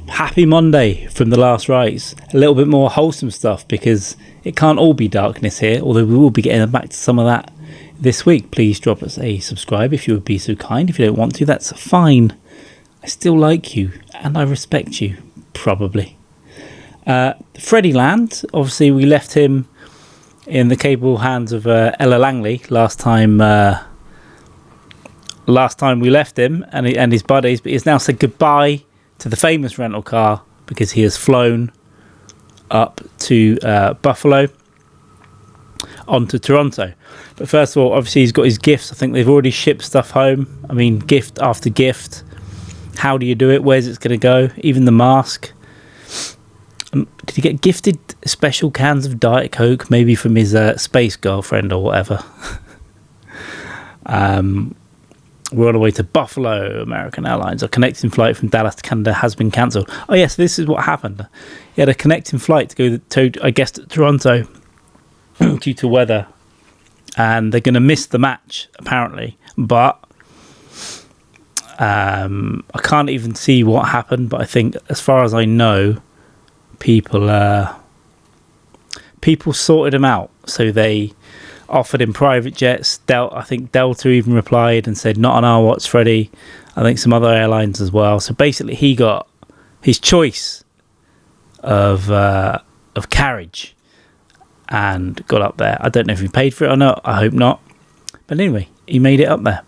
happy Monday from the last rites. A little bit more wholesome stuff because it can't all be darkness here, although we will be getting back to some of that this week. Please drop us a subscribe if you would be so kind. If you don't want to, that's fine. I still like you and I respect you, probably. Freddy Land, obviously we left him in the capable hands of Ella Langley last time we left him and his buddies, but he's now said goodbye to the famous rental car because he has flown up to Buffalo onto Toronto. But first of all, obviously he's got his gifts. I think they've already shipped stuff home. I mean, gift after gift. How do you do it? Where's it going to go? Even the mask. Did he get gifted special cans of Diet Coke, maybe from his space girlfriend or whatever? We're on our way to Buffalo. American Airlines. A connecting flight from Dallas to Canada has been cancelled. Oh yes, this is what happened. He had a connecting flight to go to, I guess, to Toronto due to weather, and they're going to miss the match apparently. But I can't even see what happened. But I think, as far as I know, people sorted him out. So they offered him private jets. I think Delta even replied and said, not on our watch, Freddy. I think some other airlines as well. So basically he got his choice of carriage and got up there. I don't know if he paid for it or not. I hope not. But anyway, he made it up there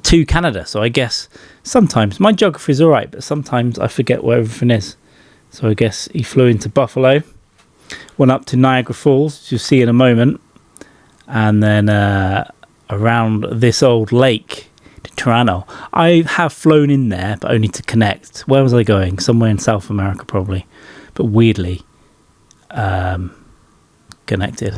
to Canada. So I guess sometimes my geography is all right, but sometimes I forget where everything is. So I guess he flew into Buffalo, went up to Niagara Falls, as you'll see in a moment, and then around this old lake to Toronto. I have flown in there, but only to connect. Where was I going? Somewhere in South America, probably, but weirdly connected.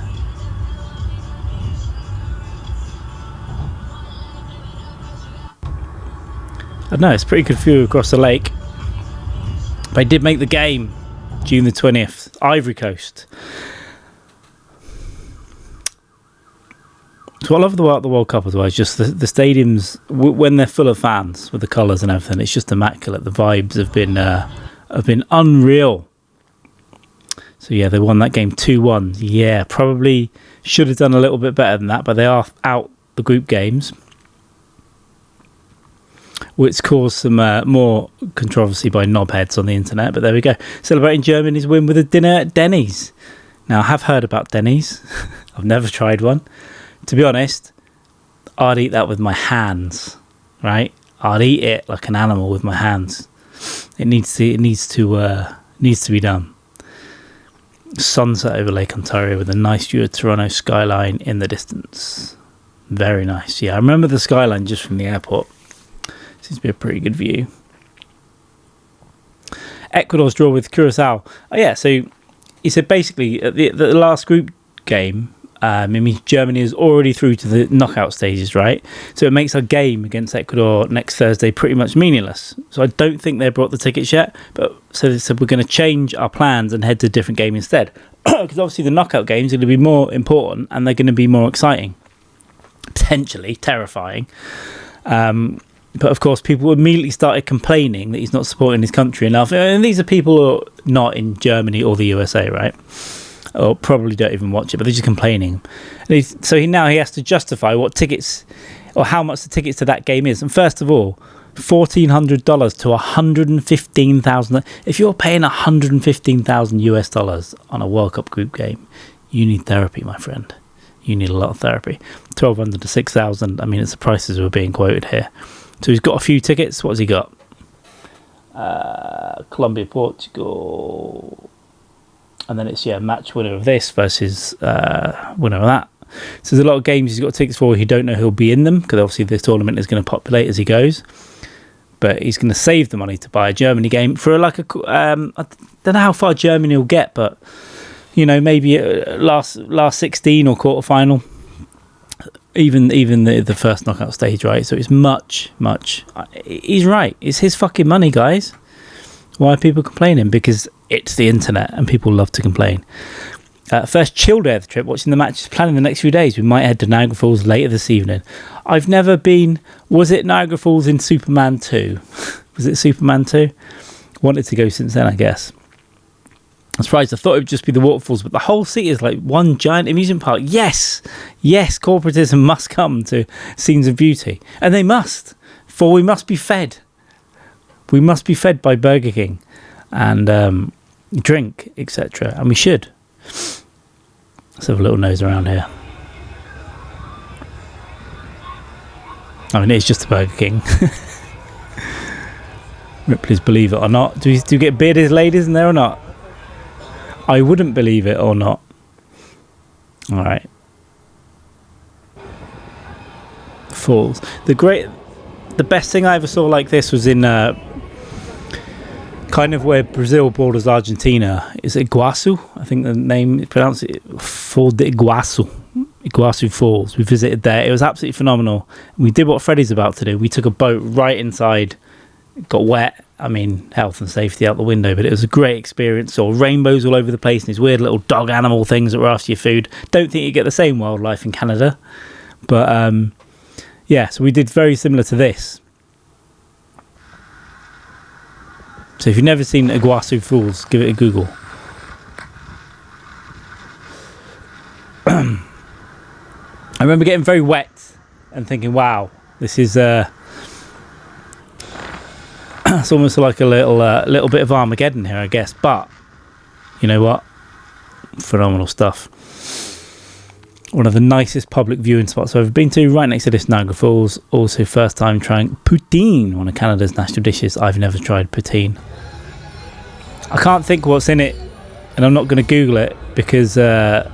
I don't know, it's a pretty good view across the lake. But I did make the game June the 20th, Ivory Coast. So I love the World Cup as well. It's just the stadiums, when they're full of fans with the colours and everything, it's just immaculate. The vibes have been unreal. So yeah, they won that game 2-1. Yeah, probably should have done a little bit better than that, but they are out the group games, which caused some more controversy by knobheads on the internet. But there we go. Celebrating Germany's win with a dinner at Denny's. Now, I have heard about Denny's. I've never tried one. To be honest, I'd eat that with my hands, right? I'd eat it like an animal with my hands. It needs to be done. Sunset over Lake Ontario with a nice view of Toronto skyline in the distance. Very nice. Yeah, I remember the skyline just from the airport. Seems to be a pretty good view. Ecuador's draw with Curacao. Oh yeah, so he said basically the last group game, it means Germany is already through to the knockout stages, right? So it makes our game against Ecuador next Thursday pretty much meaningless. So I don't think they brought the tickets yet, but so they said we're going to change our plans and head to a different game instead. Because obviously the knockout games are going to be more important and they're going to be more exciting, potentially terrifying. But of course, people immediately started complaining that he's not supporting his country enough. And these are people who are not in Germany or the USA, right? Or probably don't even watch it, but they're just complaining. And now he has to justify what tickets or how much the tickets to that game is. And first of all, $1,400 to $115,000. If you're paying $115,000 US on a World Cup group game, you need therapy, my friend. You need a lot of therapy. $1,200 to $6,000. I mean, it's the prices we're being quoted here. So he's got a few tickets. What has he got? Colombia, Portugal. And then it's, match winner of this versus winner of that. So there's a lot of games he's got tickets for. You don't know who'll be in them because obviously this tournament is going to populate as he goes. But he's going to save the money to buy a Germany game for I don't know how far Germany will get, but maybe last 16 or quarterfinal. Even the first knockout stage, right? So it's much. He's right. It's his fucking money, guys. Why are people complaining? Because it's the internet and people love to complain. First chill day of the trip, watching the matches, planning the next few days. We might head to Niagara Falls later this evening. I've never been. Was it Niagara Falls in Superman 2? Was it Superman 2? Wanted to go since then, I guess. I'm surprised. I thought it would just be the waterfalls, but the whole city is like one giant amusement park. Yes, corporatism must come to Scenes of Beauty. And they must, for we must be fed. We must be fed by Burger King and drink, etc. And we should. Let's have a little nose around here. I mean, it's just a Burger King. Ripley's Believe It or Not. Do you get bearded ladies in there or not? I wouldn't believe it or not. All right. Falls. The best thing I ever saw like this was in kind of where Brazil borders Argentina. Is it Iguazu? I think the name pronounced it Fall de Iguazu. Iguazu Falls. We visited there. It was absolutely phenomenal. We did what Freddy's about to do. We took a boat right inside. It got wet. I mean, health and safety out the window, but it was a great experience. Saw rainbows all over the place and these weird little dog animal things that were after your food. Don't think you get the same wildlife in Canada. But, yeah, so we did very similar to this. So if you've never seen Iguazu Falls, give it a Google. I remember getting very wet and thinking, wow, this is... it's almost like a little bit of Armageddon here, I guess. But you know what? Phenomenal stuff. One of the nicest public viewing spots I've ever been to, right next to this Niagara Falls. Also, first time trying poutine, one of Canada's national dishes. I've never tried poutine. I can't think what's in it, and I'm not going to Google it because there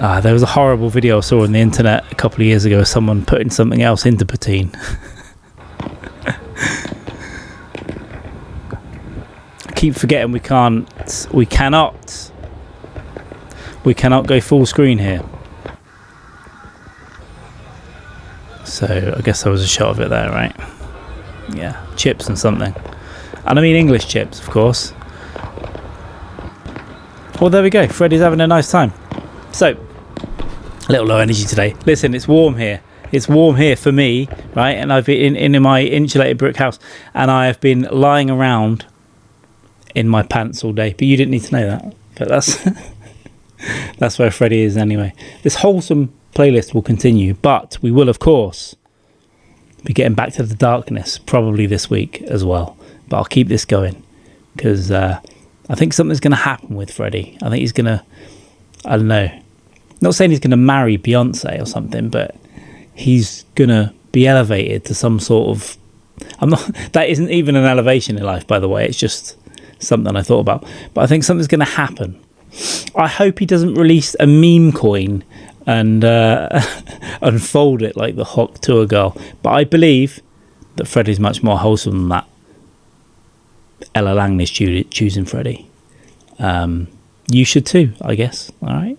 was a horrible video I saw on the internet a couple of years ago of someone putting something else into poutine. I keep forgetting we cannot go full screen here. So I guess there was a shot of it there, right? Yeah, chips and something. And I mean English chips, of course. Well, there we go. Freddy's having a nice time. So, a little low energy today. Listen, it's warm here. It's warm here for me, right? And I've been in my insulated brick house, and I have been lying around in my pants all day. But you didn't need to know that. But that's where Freddy is anyway. This wholesome playlist will continue, but we will, of course, be getting back to the darkness probably this week as well. But I'll keep this going because I think something's going to happen with Freddy. I think he's going to, I don't know, not saying he's going to marry Beyonce or something, but he's going to be elevated to some sort of... that isn't even an elevation in life, by the way. It's just something I thought about. But I think something's going to happen. I hope he doesn't release a meme coin and unfold it like the Hawk Tour girl. But I believe that Freddy's much more wholesome than that. Ella Langley's choosing Freddy. You should too, I guess. All right.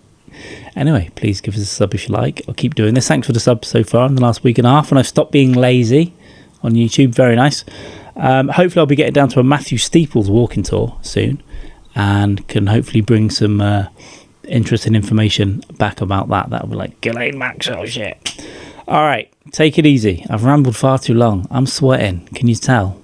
Anyway, please give us a sub if you like. I'll keep doing this. Thanks for the subs so far in the last week and a half. And I've stopped being lazy on YouTube. Very nice. Hopefully I'll be getting down to a Matthew Steeples walking tour soon. And can hopefully bring some interesting information back about that. That'll be like Ghislaine Maxwell shit. All right. Take it easy. I've rambled far too long. I'm sweating. Can you tell?